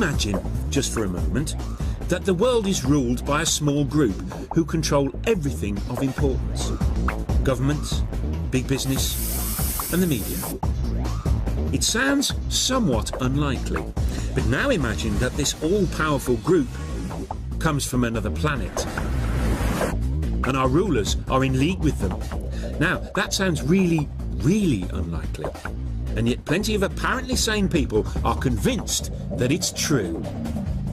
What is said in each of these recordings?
Imagine, just for a moment, that the world is ruled by a small group who control everything of importance. Governments, big business, and the media. It sounds somewhat unlikely, but now imagine that this all-powerful group comes from another planet, and our rulers are in league with them. Now, that sounds really, really unlikely, and yet plenty of apparently sane people are convinced that it's true.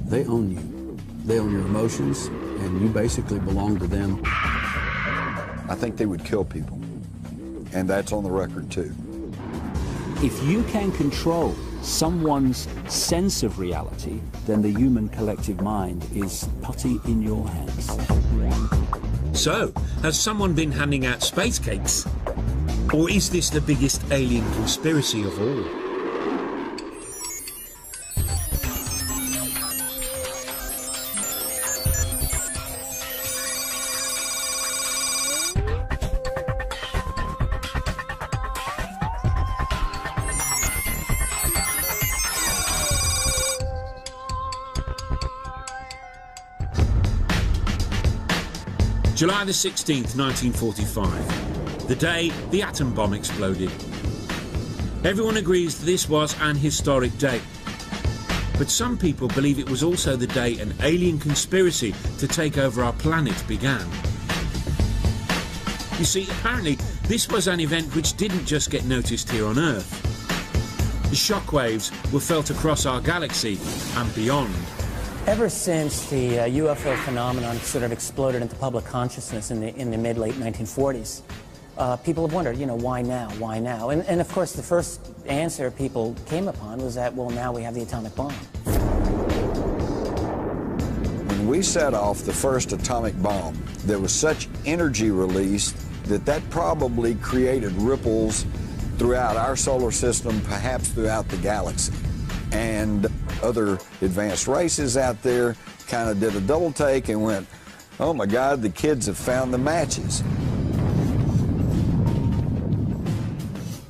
They own you. They own your emotions, and you basically belong to them. I think they would kill people, and that's on the record too. If you can control someone's sense of reality, then the human collective mind is putty in your hands. So, has someone been handing out space cakes? Or is this the biggest alien conspiracy of all? July the 16th, 1945, the day the atom bomb exploded. Everyone agrees this was an historic day, but some people believe it was also the day an alien conspiracy to take over our planet began. You see, apparently this was an event which didn't just get noticed here on Earth. The shockwaves were felt across our galaxy and beyond. Ever since the UFO phenomenon sort of exploded into public consciousness in the mid-late 1940s, people have wondered, why now, why now? And of course, the first answer people came upon was that, well, now we have the atomic bomb. When we set off the first atomic bomb, there was such energy released that probably created ripples throughout our solar system, perhaps throughout the galaxy. And other advanced races out there kind of did a double take and went, oh my God, the kids have found the matches.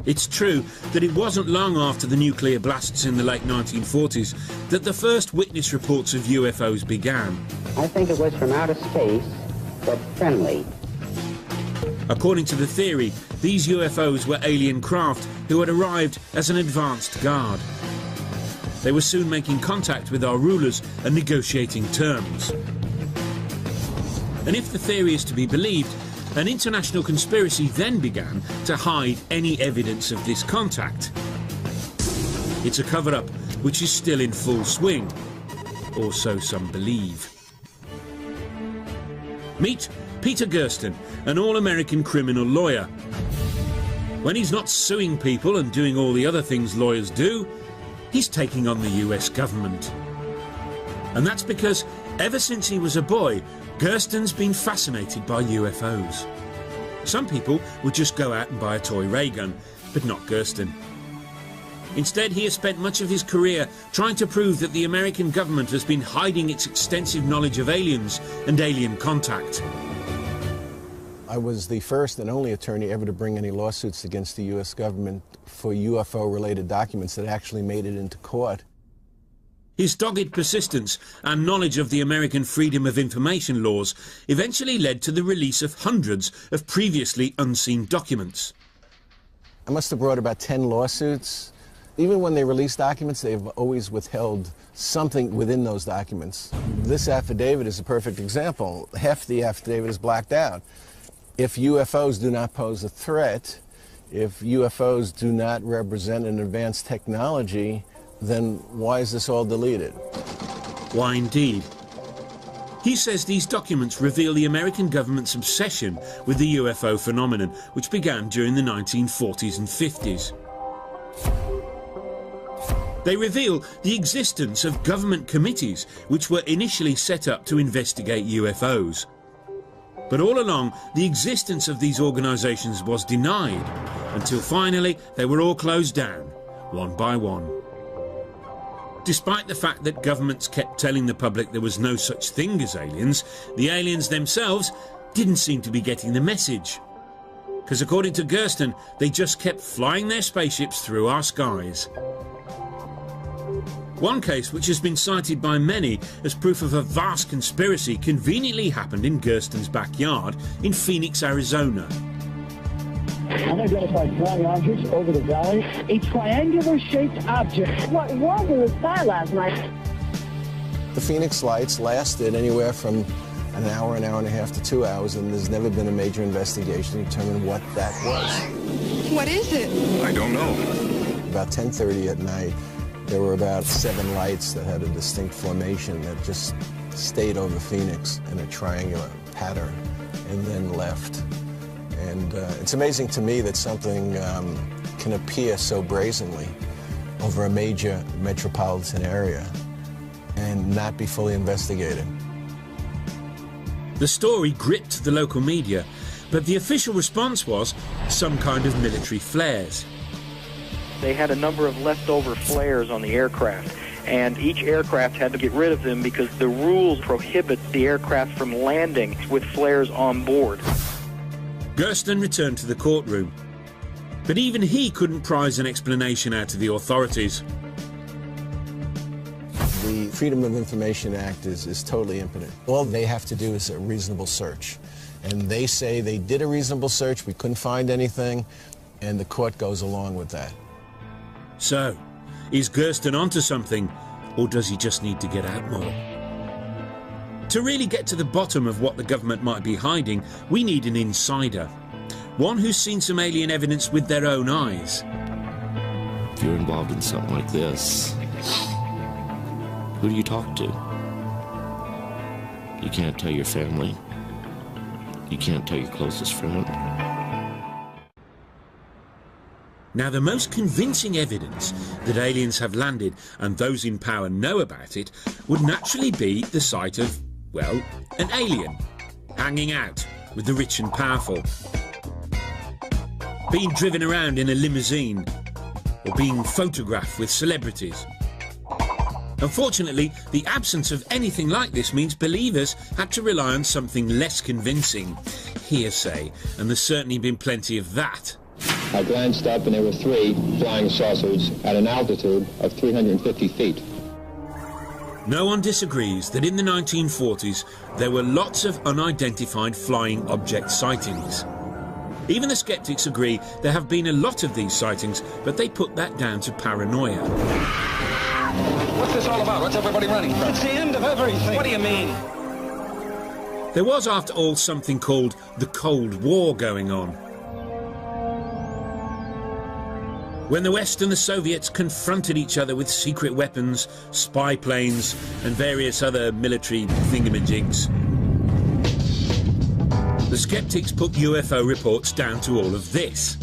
It's true that it wasn't long after the nuclear blasts in the late 1940s that the first witness reports of UFOs began. I think it was from outer space, but friendly. According to the theory, these UFOs were alien craft who had arrived as an advanced guard. They were soon making contact with our rulers and negotiating terms. And if the theory is to be believed, an international conspiracy then began to hide any evidence of this contact. It's a cover-up which is still in full swing, or so some believe. Meet Peter Gersten, an all-American criminal lawyer. When he's not suing people and doing all the other things lawyers do, he's taking on the US government. And that's because ever since he was a boy, Gersten's been fascinated by UFOs. Some people would just go out and buy a toy ray gun, but not Gersten. Instead, he has spent much of his career trying to prove that the American government has been hiding its extensive knowledge of aliens and alien contact. I was the first and only attorney ever to bring any lawsuits against the U.S. government for UFO-related documents that actually made it into court. His dogged persistence and knowledge of the American Freedom of Information laws eventually led to the release of hundreds of previously unseen documents. I must have brought about 10 lawsuits. Even when they release documents, they've always withheld something within those documents. This affidavit is a perfect example. Half the affidavit is blacked out. If UFOs do not pose a threat, if UFOs do not represent an advanced technology, then why is this all deleted? Why indeed? He says these documents reveal the American government's obsession with the UFO phenomenon, which began during the 1940s and 50s. They reveal the existence of government committees which were initially set up to investigate UFOs. But all along, the existence of these organisations was denied, until finally they were all closed down, one by one. Despite the fact that governments kept telling the public there was no such thing as aliens, the aliens themselves didn't seem to be getting the message. Because according to Gersten, they just kept flying their spaceships through our skies. One case, which has been cited by many as proof of a vast conspiracy, conveniently happened in Gersten's backyard in Phoenix, Arizona. Unidentified flying objects over the valley. A triangular-shaped object. What was in the sky last night? The Phoenix lights lasted anywhere from an hour and a half to 2 hours, and there's never been a major investigation to determine what that was. What is it? I don't know. About 10:30 at night, there were about 7 lights that had a distinct formation that just stayed over Phoenix in a triangular pattern and then left. And it's amazing to me that something can appear so brazenly over a major metropolitan area and not be fully investigated. The story gripped the local media, but the official response was some kind of military flares. They had a number of leftover flares on the aircraft, and each aircraft had to get rid of them because the rules prohibit the aircraft from landing with flares on board. Gersten returned to the courtroom, but even he couldn't prize an explanation out of the authorities. The Freedom of Information Act is totally impotent. All they have to do is a reasonable search. And they say they did a reasonable search, we couldn't find anything, and the court goes along with that. So, is Gersten onto something, or does he just need to get out more? To really get to the bottom of what the government might be hiding, we need an insider. One who's seen some alien evidence with their own eyes. If you're involved in something like this, who do you talk to? You can't tell your family. You can't tell your closest friend. Now, the most convincing evidence that aliens have landed and those in power know about it would naturally be the sight of, well, an alien hanging out with the rich and powerful, being driven around in a limousine, or being photographed with celebrities. Unfortunately, the absence of anything like this means believers had to rely on something less convincing, hearsay, and there's certainly been plenty of that. I glanced up and there were 3 flying saucers at an altitude of 350 feet. No one disagrees that in the 1940s there were lots of unidentified flying object sightings. Even the skeptics agree there have been a lot of these sightings, but they put that down to paranoia. What's this all about? What's everybody running from? It's the end of everything. What do you mean? There was, after all, something called the Cold War going on. When the West and the Soviets confronted each other with secret weapons, spy planes, and various other military thingamajigs. The skeptics put UFO reports down to all of this.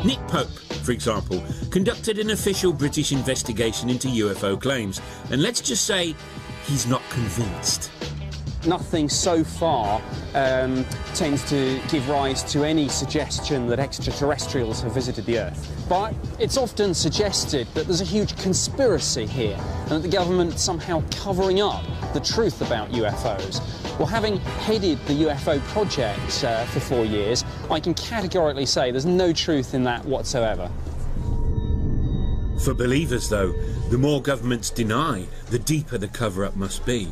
Nick Pope, for example, conducted an official British investigation into UFO claims, and let's just say he's not convinced. Nothing so far tends to give rise to any suggestion that extraterrestrials have visited the Earth. But it's often suggested that there's a huge conspiracy here and that the government's somehow covering up the truth about UFOs. Well, having headed the UFO project for 4 years, I can categorically say there's no truth in that whatsoever. For believers, though, the more governments deny, the deeper the cover-up must be.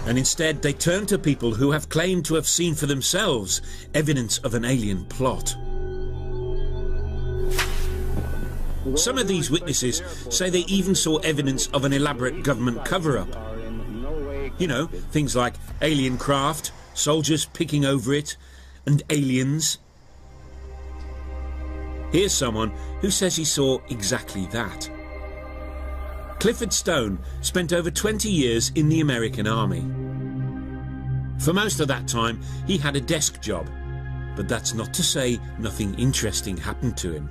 And instead they turn to people who have claimed to have seen for themselves evidence of an alien plot. Some of these witnesses say they even saw evidence of an elaborate government cover-up. You know, things like alien craft, soldiers picking over it, and aliens. Here's someone who says he saw exactly that. Clifford Stone spent over 20 years in the American Army. For most of that time, he had a desk job, but that's not to say nothing interesting happened to him.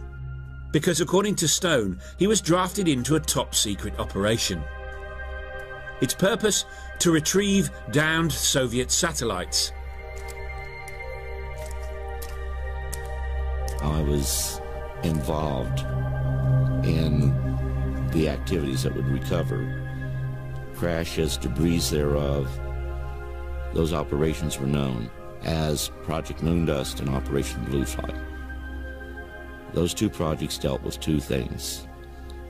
Because according to Stone, he was drafted into a top-secret operation. Its purpose? To retrieve downed Soviet satellites. I was involved in the activities that would recover crashes, debris thereof. Those operations were known as Project Moondust and Operation Blue Flight. Those 2 projects dealt with 2 things.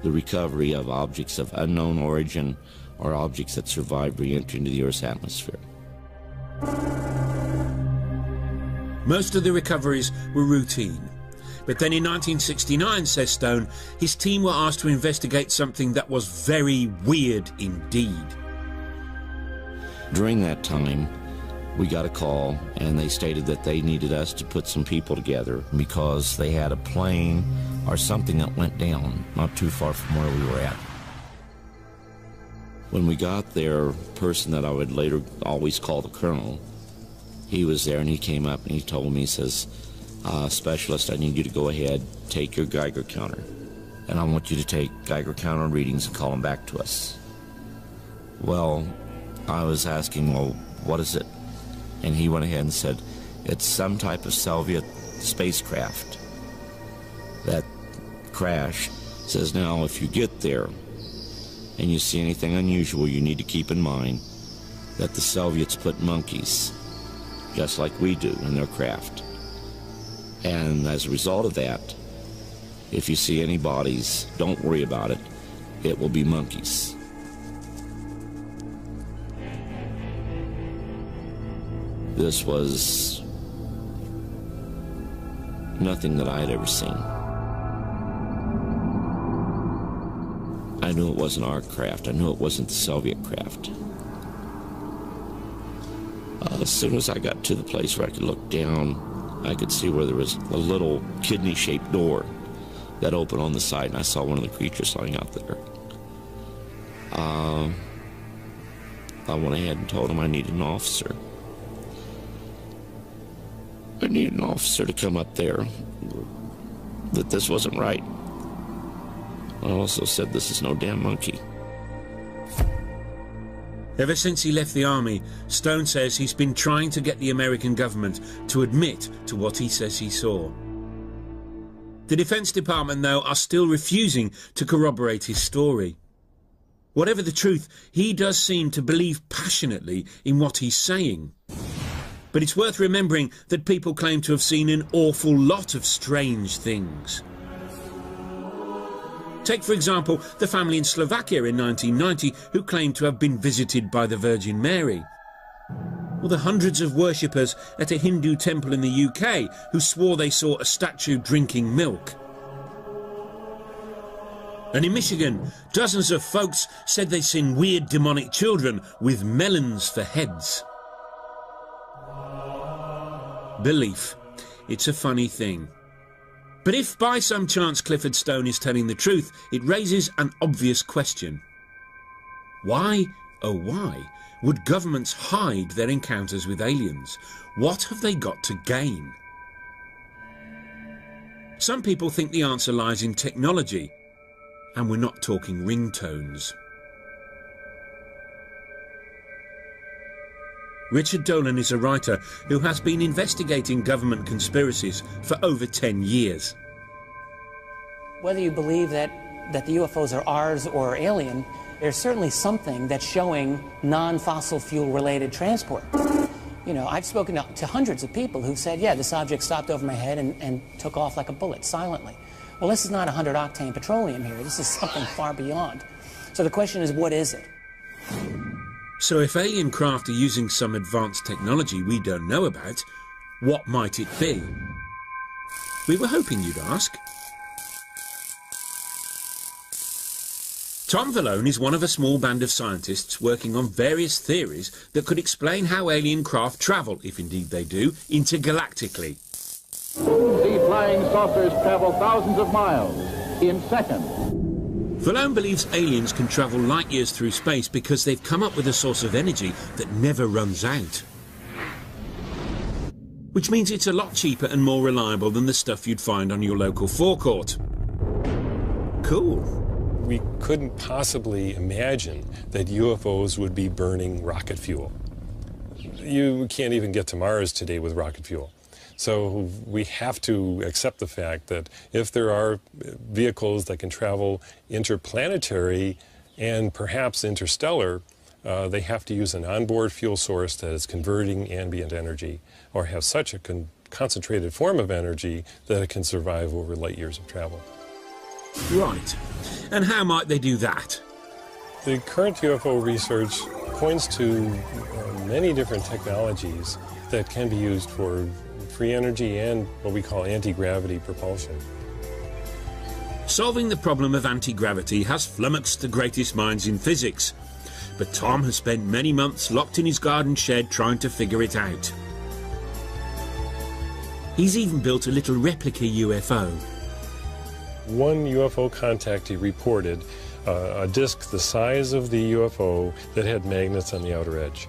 the recovery of objects of unknown origin or objects that survived re-entry into the Earth's atmosphere. Most of the recoveries were routine. But then in 1969, says Stone, his team were asked to investigate something that was very weird indeed. During that time, we got a call, and they stated that they needed us to put some people together because they had a plane or something that went down not too far from where we were at. When we got there, a person that I would later always call the Colonel, he was there, and he came up and he told me, he says, specialist, I need you to go ahead, take your Geiger counter, and I want you to take Geiger counter readings and call them back to us. Well, I was asking, well, what is it? And he went ahead and said, it's some type of Soviet spacecraft that crashed. Says, now, if you get there and you see anything unusual, you need to keep in mind that the Soviets put monkeys, just like we do, in their craft. And as a result of that, if you see any bodies, don't worry about it. It will be monkeys. This was nothing that I had ever seen. I knew it wasn't our craft. I knew it wasn't the Soviet craft. As soon as I got to the place where I could look down, I could see where there was a little kidney-shaped door that opened on the side, and I saw one of the creatures lying out there. I went ahead and told him I needed an officer. I needed an officer to come up there, that this wasn't right. I also said, this is no damn monkey. Ever since he left the army, Stone says he's been trying to get the American government to admit to what he says he saw. The Defense Department, though, are still refusing to corroborate his story. Whatever the truth, he does seem to believe passionately in what he's saying. But it's worth remembering that people claim to have seen an awful lot of strange things. Take, for example, the family in Slovakia in 1990 who claimed to have been visited by the Virgin Mary. Or the hundreds of worshippers at a Hindu temple in the UK who swore they saw a statue drinking milk. And in Michigan, dozens of folks said they'd seen weird demonic children with melons for heads. Belief. It's a funny thing. But if by some chance Clifford Stone is telling the truth, it raises an obvious question. Why, oh why, would governments hide their encounters with aliens? What have they got to gain? Some people think the answer lies in technology, and we're not talking ringtones. Richard Dolan is a writer who has been investigating government conspiracies for over 10 years. Whether you believe that the UFOs are ours or alien, there's certainly something that's showing non-fossil fuel related transport. You know, I've spoken to hundreds of people who've said, yeah, this object stopped over my head and took off like a bullet, silently. Well, this is not 100-octane petroleum here. This is something far beyond. So the question is, what is it? So if alien craft are using some advanced technology we don't know about, what might it be? We were hoping you'd ask. Tom Vallone is one of a small band of scientists working on various theories that could explain how alien craft travel, if indeed they do, intergalactically. The flying saucers travel thousands of miles in seconds. Vallone believes aliens can travel light years through space because they've come up with a source of energy that never runs out. Which means it's a lot cheaper and more reliable than the stuff you'd find on your local forecourt. Cool. We couldn't possibly imagine that UFOs would be burning rocket fuel. You can't even get to Mars today with rocket fuel. So we have to accept the fact that if there are vehicles that can travel interplanetary and perhaps interstellar, they have to use an onboard fuel source that is converting ambient energy or have such a concentrated form of energy that it can survive over light years of travel. Right. And how might they do that? The current UFO research points to many different technologies that can be used for free energy and what we call anti-gravity propulsion. Solving the problem of anti-gravity has flummoxed the greatest minds in physics, but Tom has spent many months locked in his garden shed trying to figure it out. He's even built a little replica UFO. One UFO contactee reported a disk the size of the UFO that had magnets on the outer edge.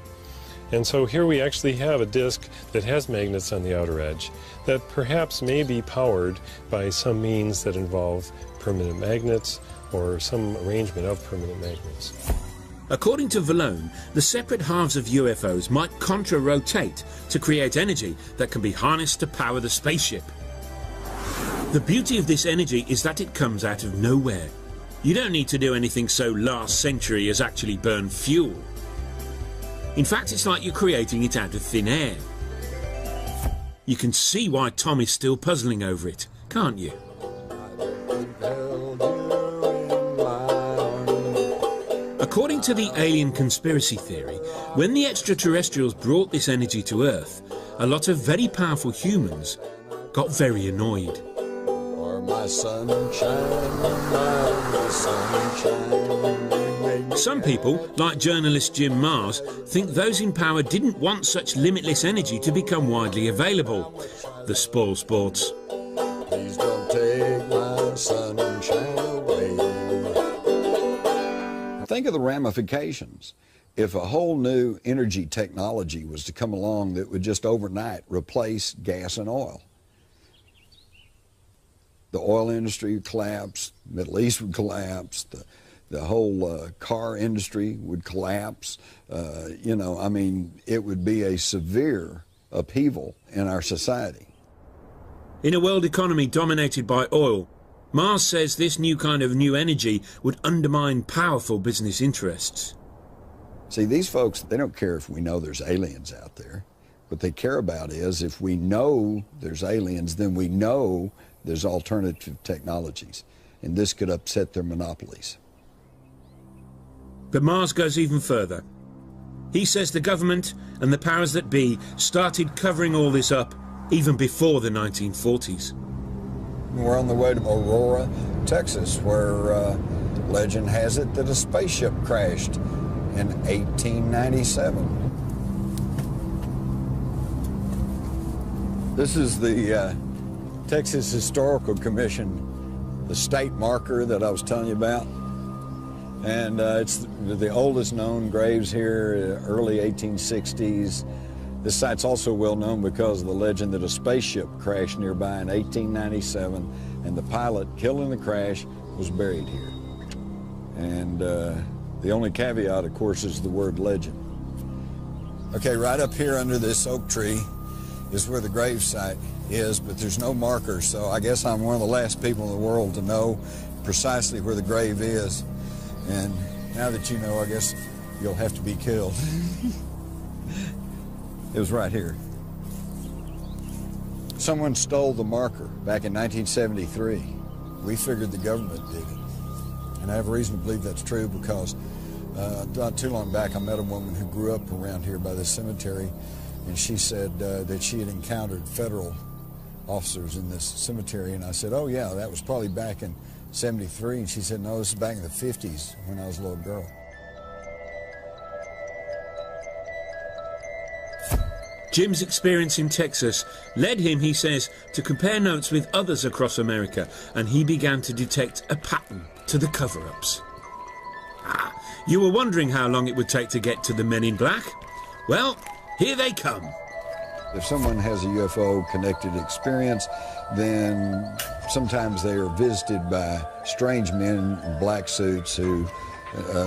And so here we actually have a disk that has magnets on the outer edge that perhaps may be powered by some means that involve permanent magnets or some arrangement of permanent magnets. According to Vallone, the separate halves of UFOs might contra-rotate to create energy that can be harnessed to power the spaceship. The beauty of this energy is that it comes out of nowhere. You don't need to do anything so last century as actually burn fuel. In fact, it's like you're creating it out of thin air. You can see why Tom is still puzzling over it, can't you? According to the alien conspiracy theory, when the extraterrestrials brought this energy to Earth, a lot of very powerful humans got very annoyed. Some people, like journalist Jim Mars, think those in power didn't want such limitless energy to become widely available. The spoil sports. Please don't take my sunshine away. Think of the ramifications. If a whole new energy technology was to come along that would just overnight replace gas and oil, the oil industry would collapse, the Middle East would collapse, the whole car industry would collapse. You know, I mean, it would be a severe upheaval in our society. In a world economy dominated by oil, Mars says this new kind of new energy would undermine powerful business interests. See, these folks, they don't care if we know there's aliens out there. What they care about is if we know there's aliens, then we know there's alternative technologies, and this could upset their monopolies. But Mars goes even further. He says the government and the powers that be started covering all this up even before the 1940s. We're on the way to Aurora, Texas, where legend has it that a spaceship crashed in 1897. This is the Texas Historical Commission, the state marker that I was telling you about. And it's the oldest known graves here, early 1860s. This site's also well known because of the legend that a spaceship crashed nearby in 1897, and the pilot killed in the crash was buried here. And the only caveat, of course, is the word legend. Okay, right up here under this oak tree is where the grave site is, but there's no marker, so I guess I'm one of the last people in the world to know precisely where the grave is. And now that you know, I guess you'll have to be killed. It was right here. Someone stole the marker back in 1973. We figured the government did it. And I have a reason to believe that's true because not too long back I met a woman who grew up around here by this cemetery, and she said that she had encountered federal officers in this cemetery, and I said, oh yeah, that was probably back in 73, and she said, no, this is back in the 50s when I was a little girl. Jim's experience in Texas led him, he says, to compare notes with others across America, and he began to detect a pattern to the cover-ups. You were wondering how long it would take to get to the men in black? Well, here they come. If someone has a UFO-connected experience, then sometimes they are visited by strange men in black suits who,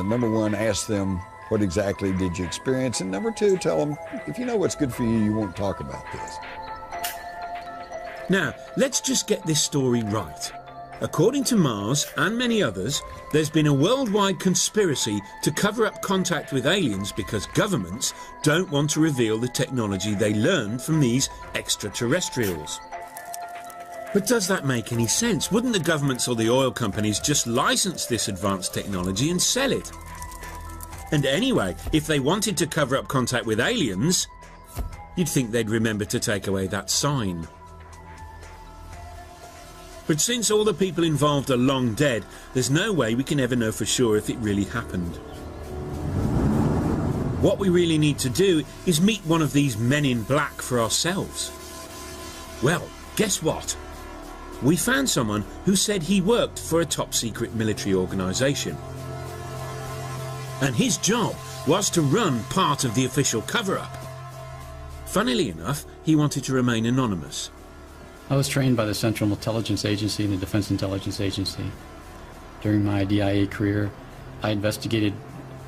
number one, ask them, what exactly did you experience? And number two, tell them, if you know what's good for you, you won't talk about this. Now, let's just get this story right. According to Mars and many others, there's been a worldwide conspiracy to cover up contact with aliens because governments don't want to reveal the technology they learned from these extraterrestrials. But does that make any sense? Wouldn't the governments or the oil companies just license this advanced technology and sell it? And anyway, if they wanted to cover up contact with aliens, you'd think they'd remember to take away that sign. But since all the people involved are long dead, there's no way we can ever know for sure if it really happened. What we really need to do is meet one of these men in black for ourselves. Well, guess what? We found someone who said he worked for a top-secret military organisation. And his job was to run part of the official cover-up. Funnily enough, he wanted to remain anonymous. I was trained by the Central Intelligence Agency and the Defense Intelligence Agency. During my DIA career, I investigated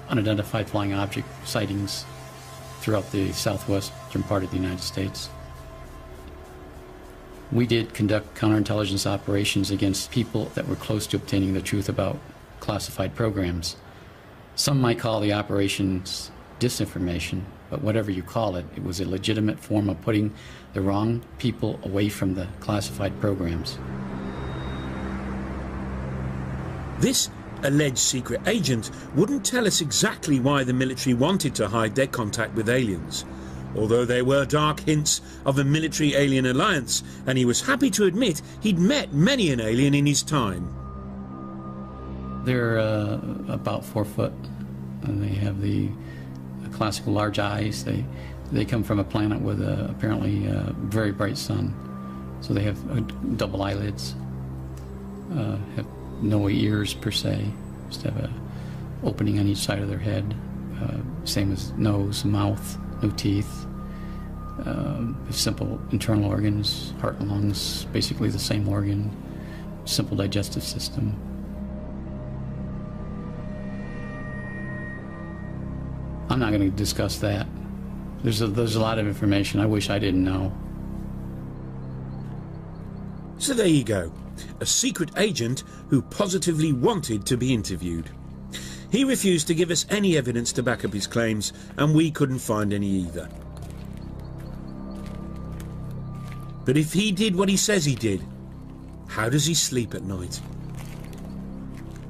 unidentified flying object sightings throughout the southwestern part of the United States. We did conduct counterintelligence operations against people that were close to obtaining the truth about classified programs. Some might call the operations disinformation, but whatever you call it, it was a legitimate form of putting the wrong people away from the classified programs. This alleged secret agent wouldn't tell us exactly why the military wanted to hide their contact with aliens, although there were dark hints of a military-alien alliance, and he was happy to admit he'd met many an alien in his time. They're about 4 foot, and they have the classical large eyes. They come from a planet with apparently a very bright sun, so they have double eyelids, have no ears per se, just have a opening on each side of their head, same as nose, mouth, no teeth, simple internal organs, heart and lungs, basically the same organ, simple digestive system. I'm not going to discuss that. There's a lot of information I wish I didn't know. So there you go, a secret agent who positively wanted to be interviewed. He refused to give us any evidence to back up his claims, and we couldn't find any either. But if he did what he says he did, how does he sleep at night?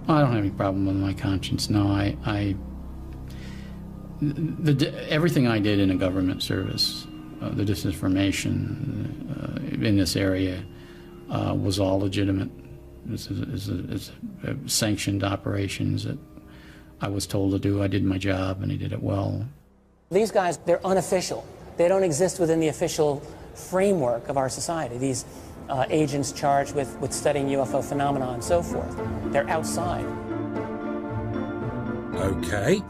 I don't have any problem with my conscience, no. Everything I did in a government service, the disinformation in this area, was all legitimate. It's sanctioned operations that I was told to do. I did my job, and I did it well. These guys, they're unofficial. They don't exist within the official framework of our society. These agents charged with studying UFO phenomena and so forth. They're outside. Okay.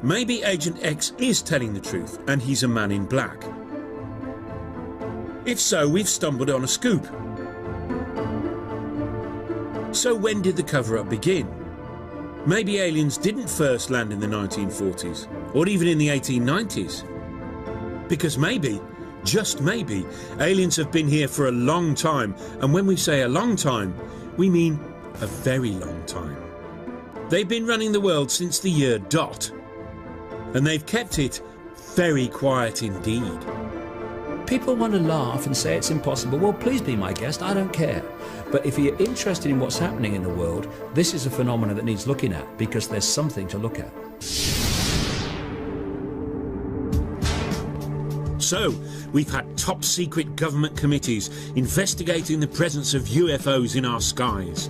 Maybe Agent X is telling the truth, and he's a man in black. If so, we've stumbled on a scoop. So when did the cover-up begin? Maybe aliens didn't first land in the 1940s, or even in the 1890s. Because maybe, just maybe, aliens have been here for a long time, and when we say a long time, we mean a very long time. They've been running the world since the year dot, and they've kept it very quiet indeed. People want to laugh and say it's impossible. Well, please be my guest, I don't care. But if you're interested in what's happening in the world, this is a phenomenon that needs looking at, because there's something to look at. So, we've had top-secret government committees investigating the presence of UFOs in our skies.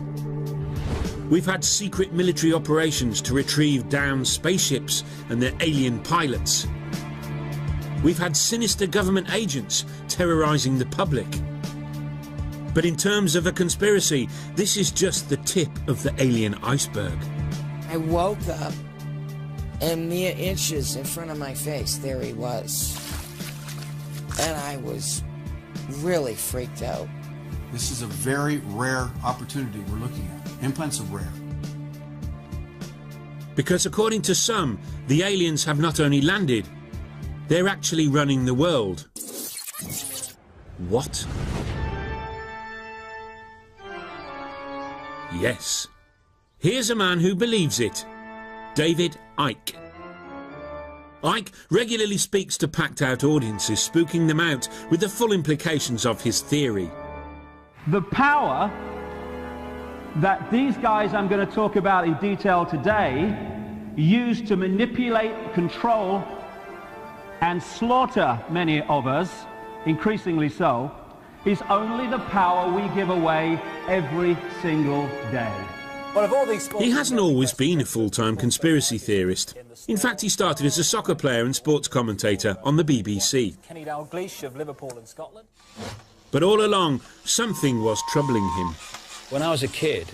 We've had secret military operations to retrieve downed spaceships and their alien pilots. We've had sinister government agents terrorizing the public. But in terms of a conspiracy, this is just the tip of the alien iceberg. I woke up, and mere inches in front of my face, there he was. And I was really freaked out. This is a very rare opportunity we're looking at. Implants are rare. Because according to some, the aliens have not only landed, they're actually running the world. What? Yes. Here's a man who believes it. David Icke. Icke regularly speaks to packed-out audiences, spooking them out with the full implications of his theory. The power that these guys I'm going to talk about in detail today use to manipulate, control, and slaughter many of us, increasingly so, is only the power we give away every single day. He hasn't always been a full-time conspiracy theorist. In fact, he started as a soccer player and sports commentator on the BBC. Kenny Dalglish of Liverpool and Scotland. But all along, something was troubling him. When I was a kid,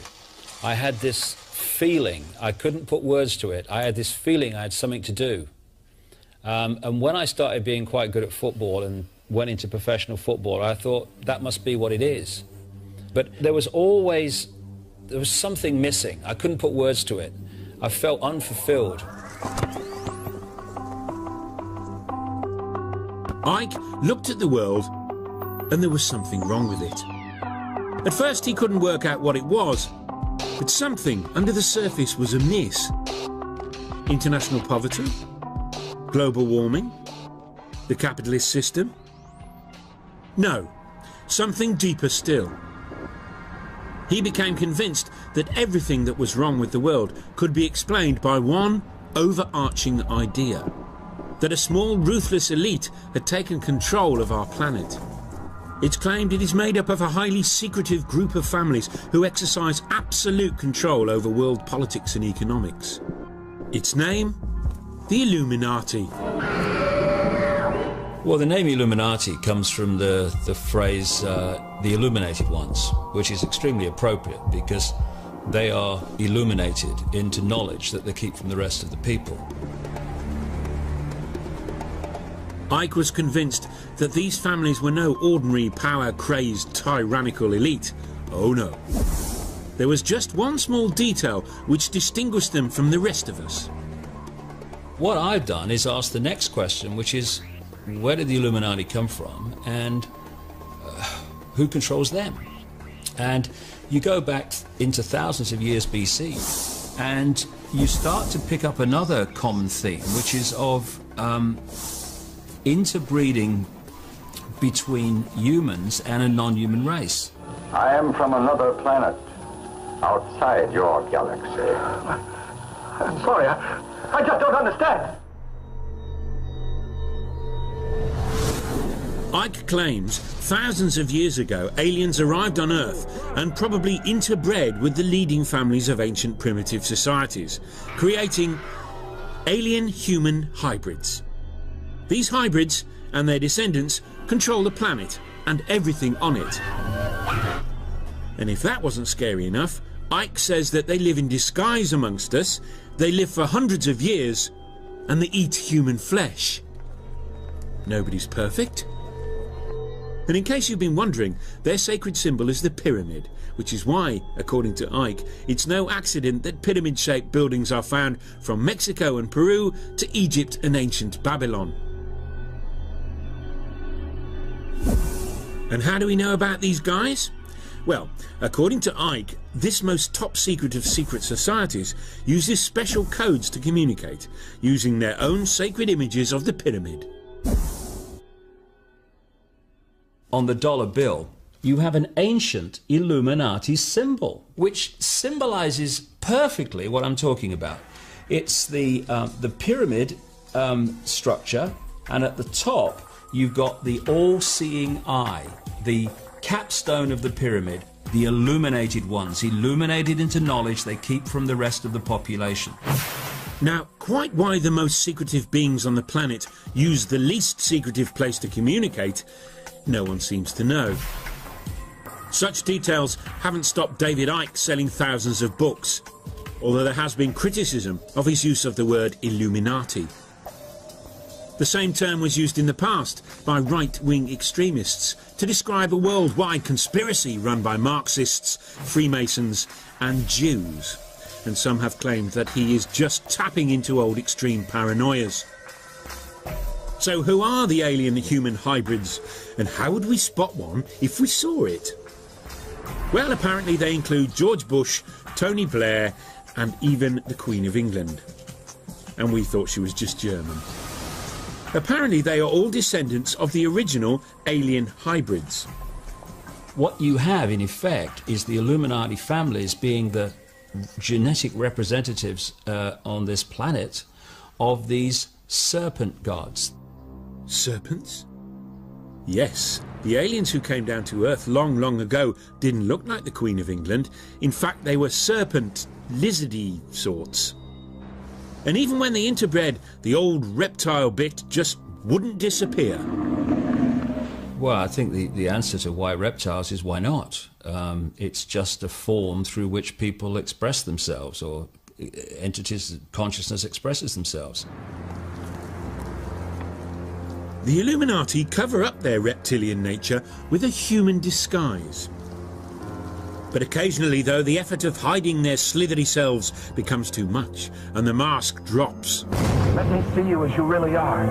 I had this feeling, I couldn't put words to it, I had this feeling I had something to do. And when I started being quite good at football and went into professional football, I thought that must be what it is. But there was something missing. I couldn't put words to it. I felt unfulfilled. Ike looked at the world and there was something wrong with it. At first he couldn't work out what it was, but something under the surface was amiss. International poverty? Global warming? The capitalist system? No, something deeper still. He became convinced that everything that was wrong with the world could be explained by one overarching idea: that a small, ruthless elite had taken control of our planet. It's claimed it is made up of a highly secretive group of families who exercise absolute control over world politics and economics. Its name? The Illuminati. Well, the name Illuminati comes from the phrase the illuminated ones, which is extremely appropriate because they are illuminated into knowledge that they keep from the rest of the people. Ike was convinced that these families were no ordinary power-crazed tyrannical elite. Oh no. There was just one small detail which distinguished them from the rest of us. What I've done is ask the next question, which is, where did the Illuminati come from and who controls them? And you go back into thousands of years BC and you start to pick up another common theme, which is of interbreeding between humans and a non-human race. I am from another planet, outside your galaxy. I'm sorry, I just don't understand. Ike claims thousands of years ago aliens arrived on Earth and probably interbred with the leading families of ancient primitive societies, creating alien-human hybrids. These hybrids and their descendants control the planet and everything on it. And if that wasn't scary enough, Ike says that they live in disguise amongst us, they live for hundreds of years, and they eat human flesh. Nobody's perfect. And in case you've been wondering, their sacred symbol is the pyramid, which is why, according to Ike, it's no accident that pyramid-shaped buildings are found from Mexico and Peru to Egypt and ancient Babylon. And how do we know about these guys? Well, according to Ike, this most top secret of secret societies uses special codes to communicate, using their own sacred images of the pyramid. On the dollar bill, you have an ancient Illuminati symbol, which symbolizes perfectly what I'm talking about. It's the pyramid structure, and at the top you've got the all-seeing eye, the capstone of the pyramid, the illuminated ones, illuminated into knowledge they keep from the rest of the population. Now, quite why the most secretive beings on the planet use the least secretive place to communicate, no one seems to know. Such details haven't stopped David Icke selling thousands of books, although there has been criticism of his use of the word Illuminati. The same term was used in the past by right-wing extremists to describe a worldwide conspiracy run by Marxists, Freemasons and Jews. And some have claimed that he is just tapping into old extreme paranoias. So who are the alien-human hybrids, and how would we spot one if we saw it? Well, apparently they include George Bush, Tony Blair and even the Queen of England. And we thought she was just German. Apparently they are all descendants of the original alien hybrids. what you have, in effect, is the Illuminati families being the genetic representatives on this planet of these serpent gods. Serpents? Yes, the aliens who came down to Earth long, long ago didn't look like the Queen of England. In fact, they were serpent, lizardy sorts. And even when they interbred, the old reptile bit just wouldn't disappear. Well, I think the answer to why reptiles is why not. It's just a form through which people express themselves, or entities, consciousness expresses themselves. The Illuminati cover up their reptilian nature with a human disguise. But occasionally, though, the effort of hiding their slithery selves becomes too much, and the mask drops. Let me see you as you really are.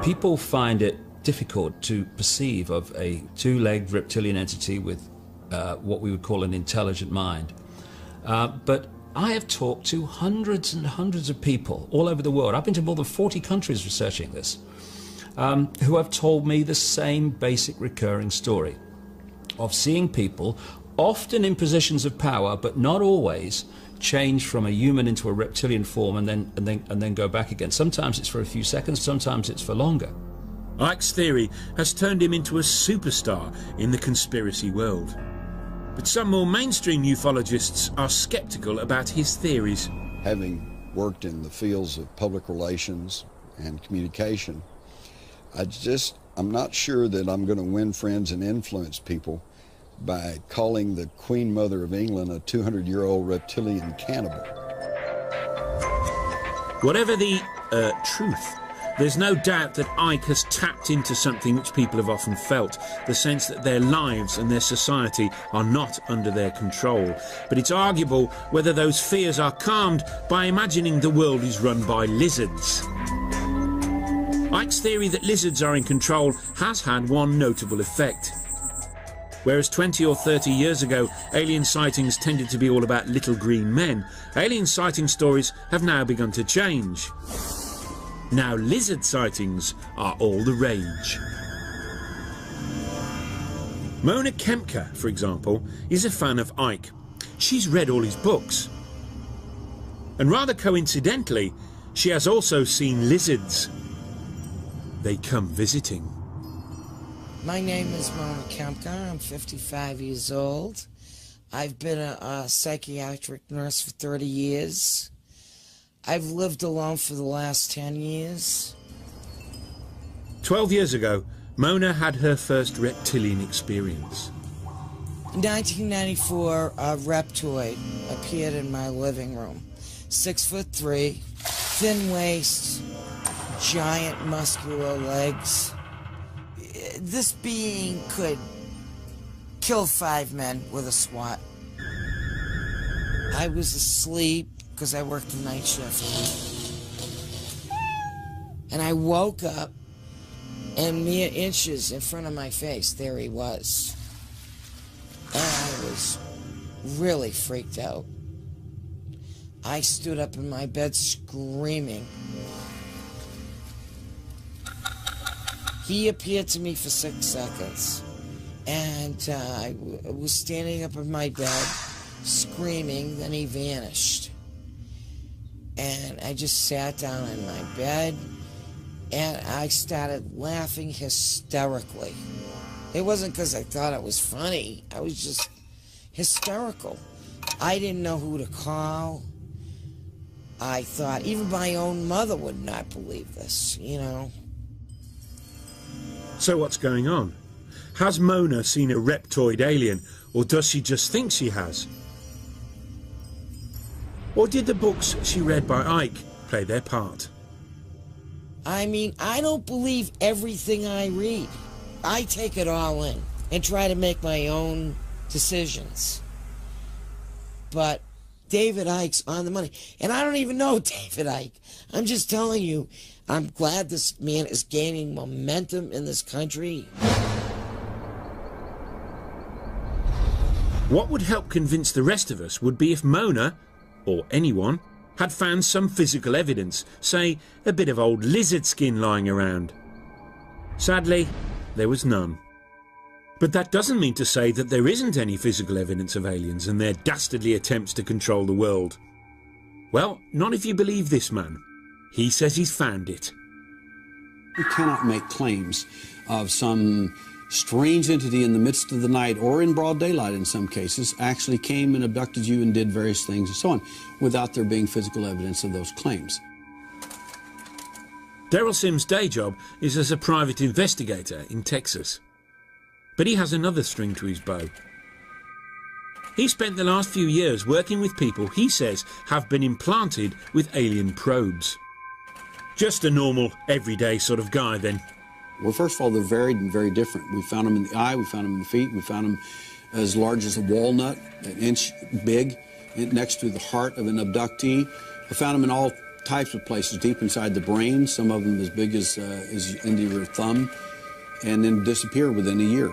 People find it difficult to perceive of a two-legged reptilian entity with what we would call an intelligent mind. But I have talked to hundreds and hundreds of people all over the world. I've been to more than 40 countries researching this, who have told me the same basic recurring story of seeing people, often in positions of power, but not always, change from a human into a reptilian form and then go back again. Sometimes it's for a few seconds, sometimes it's for longer. Icke's theory has turned him into a superstar in the conspiracy world. But some more mainstream ufologists are skeptical about his theories. Having worked in the fields of public relations and communication, I'm not sure that I'm going to win friends and influence people by calling the Queen Mother of England a 200-year-old reptilian cannibal. Whatever the truth, there's no doubt that Icke has tapped into something which people have often felt, the sense that their lives and their society are not under their control. But it's arguable whether those fears are calmed by imagining the world is run by lizards. Icke's theory that lizards are in control has had one notable effect. Whereas 20 or 30 years ago, alien sightings tended to be all about little green men, alien sighting stories have now begun to change. Now lizard sightings are all the rage. Mona Kempka, for example, is a fan of Icke. She's read all his books. And rather coincidentally, she has also seen lizards. They come visiting. My name is Mona Kempka. I'm 55 years old. I've been a psychiatric nurse for 30 years. I've lived alone for the last 10 years. 12 years ago, Mona had her first reptilian experience. In 1994, a reptoid appeared in my living room. 6'3", thin waist, giant muscular legs. This being could kill 5 men with a swat. I was asleep because I worked the night shift. And I woke up, and mere inches in front of my face, there he was. And I was really freaked out. I stood up in my bed screaming. He appeared to me for 6 seconds, and I was standing up in my bed screaming, then he vanished. And I just sat down in my bed, and I started laughing hysterically. It wasn't because I thought it was funny. I was just hysterical. I didn't know who to call. I thought even my own mother would not believe this, you know. So what's going on? Has Mona seen a reptoid alien, or does she just think she has? Or did the books she read by Icke play their part? I mean, I don't believe everything I read. I take it all in and try to make my own decisions. But David Icke's on the money. And I don't even know David Icke. I'm just telling you, I'm glad this man is gaining momentum in this country. What would help convince the rest of us would be if Mona, or anyone, had found some physical evidence, say a bit of old lizard skin lying around. Sadly, there was none. But that doesn't mean to say that there isn't any physical evidence of aliens and their dastardly attempts to control the world. Well, not if you believe this man. He says he's found it. You cannot make claims of some strange entity in the midst of the night or in broad daylight in some cases actually came and abducted you and did various things and so on without there being physical evidence of those claims. Daryl Sims' day job is as a private investigator in Texas. But he has another string to his bow. He spent the last few years working with people he says have been implanted with alien probes. Just a normal, everyday sort of guy, then. Well, first of all, they're varied and very different. We found them in the eye, we found them in the feet, we found them as large as a walnut, an inch big, next to the heart of an abductee. I found them in all types of places, deep inside the brain, some of them as big as into your thumb, and then disappear within a year.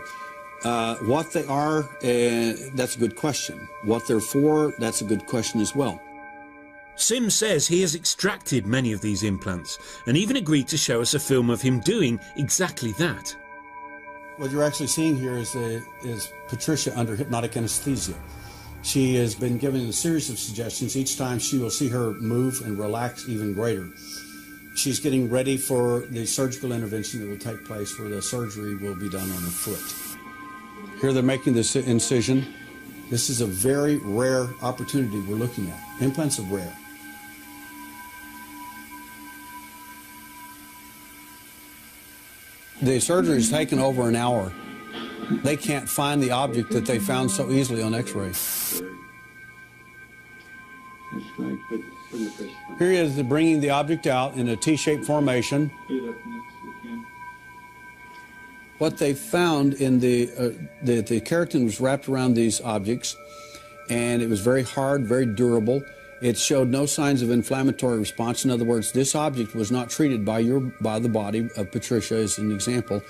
What they are, that's a good question. What they're for, that's a good question as well. Sims says he has extracted many of these implants and even agreed to show us a film of him doing exactly that. What you're actually seeing here is Patricia under hypnotic anesthesia. She has been given a series of suggestions. Each time she will see her move and relax even greater. She's getting ready for the surgical intervention that will take place where the surgery will be done on the foot. Here they're making this incision. This is a very rare opportunity we're looking at. Implants are rare. The surgery has taken over an hour. They can't find the object that they found so easily on X-ray. Here he is bringing the object out in a T-shaped formation. What they found in the keratin was wrapped around these objects, and it was very hard, very durable. It showed no signs of inflammatory response. In other words, this object was not treated by the body of Patricia, as an example,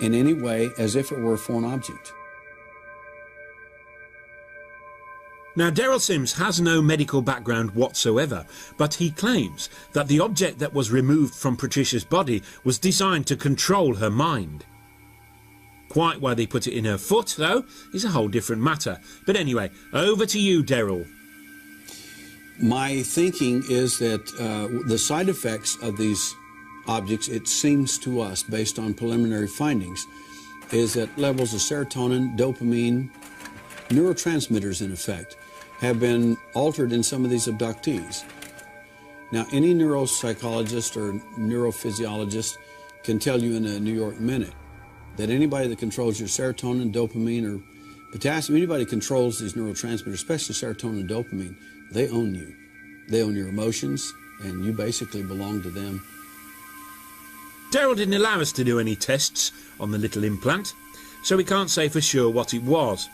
in any way as if it were a foreign object. Now, Daryl Sims has no medical background whatsoever, but he claims that the object that was removed from Patricia's body was designed to control her mind. Quite why they put it in her foot, though, is a whole different matter. But anyway, over to you, Daryl. My thinking is that the side effects of these objects, it seems to us, based on preliminary findings, is that levels of serotonin, dopamine, neurotransmitters, in effect, have been altered in some of these abductees. Now, any neuropsychologist or neurophysiologist can tell you in a New York minute that anybody that controls your serotonin, dopamine, or potassium, anybody controls these neurotransmitters, especially serotonin and dopamine, they own you. They own your emotions, and you basically belong to them. Daryl didn't allow us to do any tests on the little implant, so we can't say for sure what it was.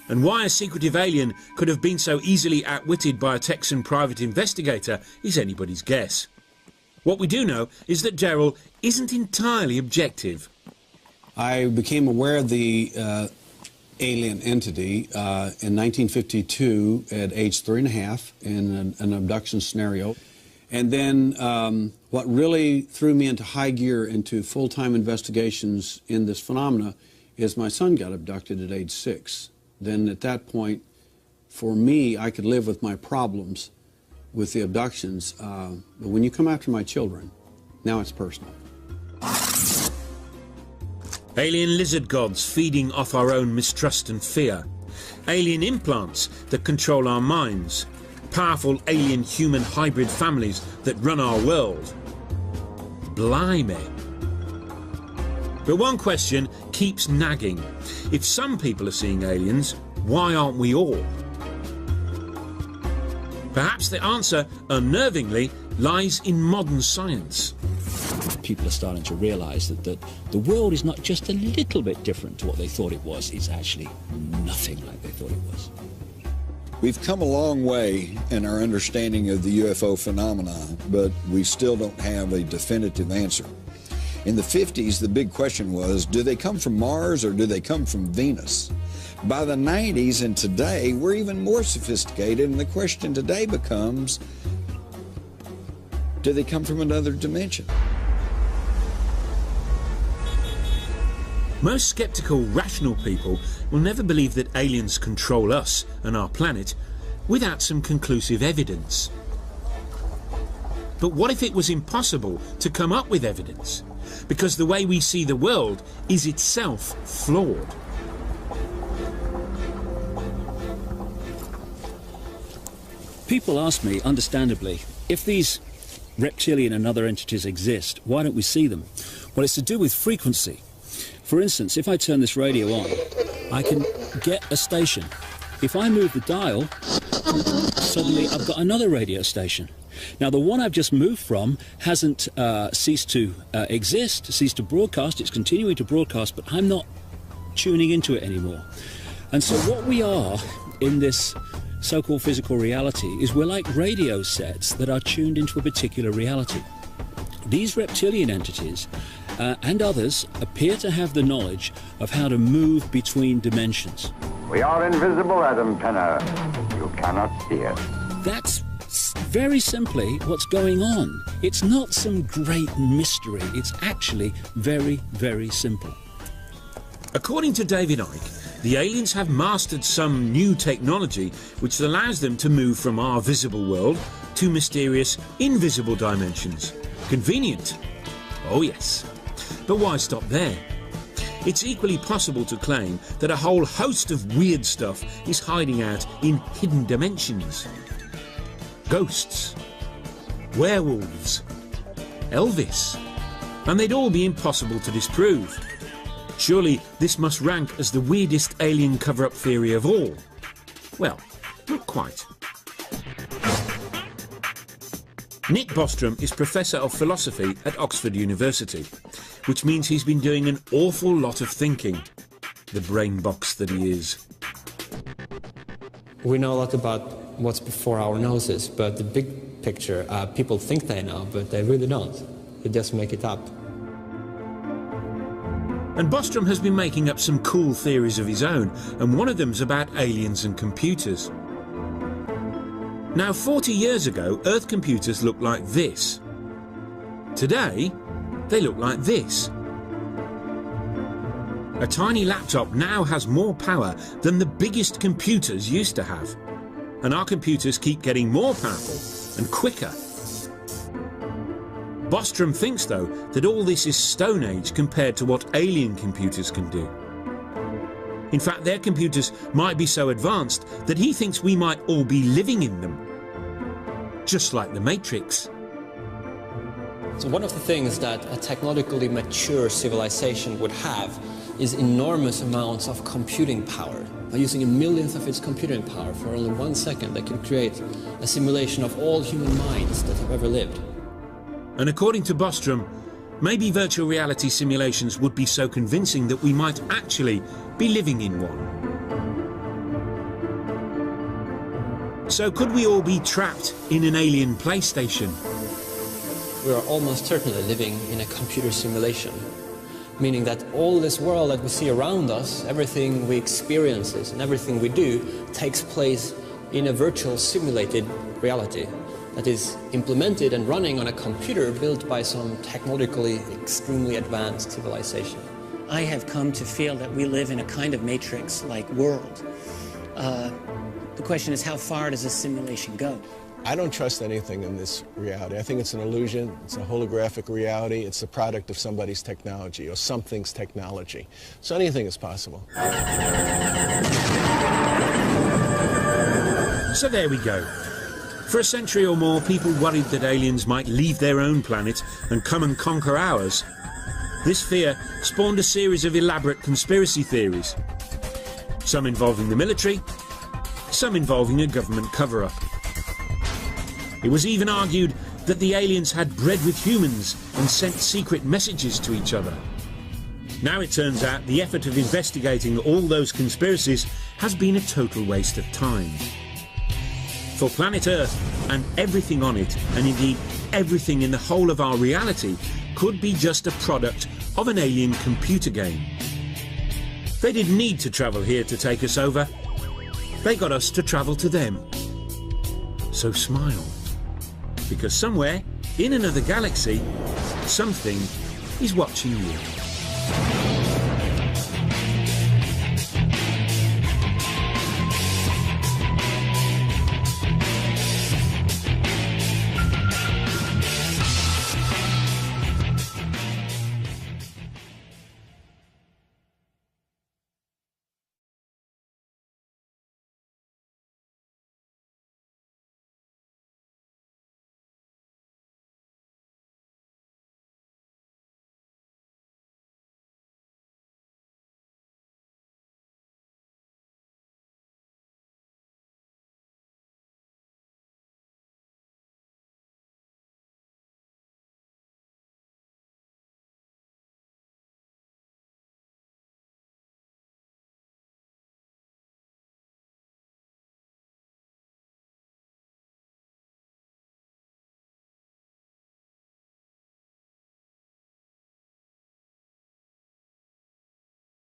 And why a secretive alien could have been so easily outwitted by a Texan private investigator is anybody's guess. What we do know is that Daryl isn't entirely objective. I became aware of the alien entity in 1952 at age 3.5 in an abduction scenario. And then what really threw me into high gear into full-time investigations in this phenomena is my son got abducted at age 6. Then at that point, for me, I could live with my problems with the abductions. But when you come after my children, now it's personal. Alien lizard gods feeding off our own mistrust and fear. Alien implants that control our minds. Powerful alien human hybrid families that run our world. Blimey. But one question keeps nagging. If some people are seeing aliens, why aren't we all? Perhaps the answer, unnervingly, lies in modern science. People are starting to realize that the world is not just a little bit different to what they thought it was. It's actually nothing like they thought it was. We've come a long way in our understanding of the UFO phenomenon, but we still don't have a definitive answer. In the 50s, the big question was, do they come from Mars or do they come from Venus? By the 90s and today, we're even more sophisticated, and the question today becomes, do they come from another dimension? Most skeptical, rational people will never believe that aliens control us and our planet without some conclusive evidence. But what if it was impossible to come up with evidence? Because the way we see the world is itself flawed. People ask me, understandably, if these reptilian and other entities exist, why don't we see them? Well, it's to do with frequency. For instance, if I turn this radio on, I can get a station. If I move the dial, suddenly I've got another radio station. Now, the one I've just moved from hasn't ceased to exist, ceased to broadcast. It's continuing to broadcast, but I'm not tuning into it anymore. And so what we are in this so-called physical reality is we're like radio sets that are tuned into a particular reality. These reptilian entities and others appear to have the knowledge of how to move between dimensions. We are invisible, Adam Penner. You cannot see us. That's very simply what's going on. It's not some great mystery. It's actually very, very simple. According to David Icke, the aliens have mastered some new technology which allows them to move from our visible world to mysterious, invisible dimensions. Convenient. Oh yes. But why stop there? It's equally possible to claim that a whole host of weird stuff is hiding out in hidden dimensions. Ghosts, werewolves, Elvis, and they'd all be impossible to disprove. Surely this must rank as the weirdest alien cover-up theory of all. Well, not quite. Nick Bostrom is Professor of Philosophy at Oxford University, which means he's been doing an awful lot of thinking, the brain box that he is. We know a lot about what's before our noses, but the big picture, people think they know, but they really don't. They just make it up. And Bostrom has been making up some cool theories of his own, and one of them's about aliens and computers. Now, 40 years ago, Earth computers looked like this. Today, they look like this. A tiny laptop now has more power than the biggest computers used to have. And our computers keep getting more powerful and quicker. Bostrom thinks, though, that all this is Stone Age compared to what alien computers can do. In fact, their computers might be so advanced that he thinks we might all be living in them. Just like the Matrix. So one of the things that a technologically mature civilization would have is enormous amounts of computing power. By using a millionth of its computing power for only 1 second, they can create a simulation of all human minds that have ever lived. And according to Bostrom, maybe virtual reality simulations would be so convincing that we might actually be living in one. So could we all be trapped in an alien PlayStation? We are almost certainly living in a computer simulation, meaning that all this world that we see around us, everything we experience and everything we do takes place in a virtual simulated reality that is implemented and running on a computer built by some technologically extremely advanced civilization. I have come to feel that we live in a kind of matrix-like world. The question is, how far does this simulation go? I don't trust anything in this reality. I think it's an illusion. It's a holographic reality. It's the product of somebody's technology or something's technology. So anything is possible. So there we go. For a century or more, people worried that aliens might leave their own planet and come and conquer ours. This fear spawned a series of elaborate conspiracy theories. Some involving the military, some involving a government cover-up. It was even argued that the aliens had bred with humans and sent secret messages to each other. Now it turns out the effort of investigating all those conspiracies has been a total waste of time. For planet Earth and everything on it, and indeed everything in the whole of our reality, could be just a product of an alien computer game. They didn't need to travel here to take us over. They got us to travel to them. So smile. Because somewhere, in another galaxy, something is watching you.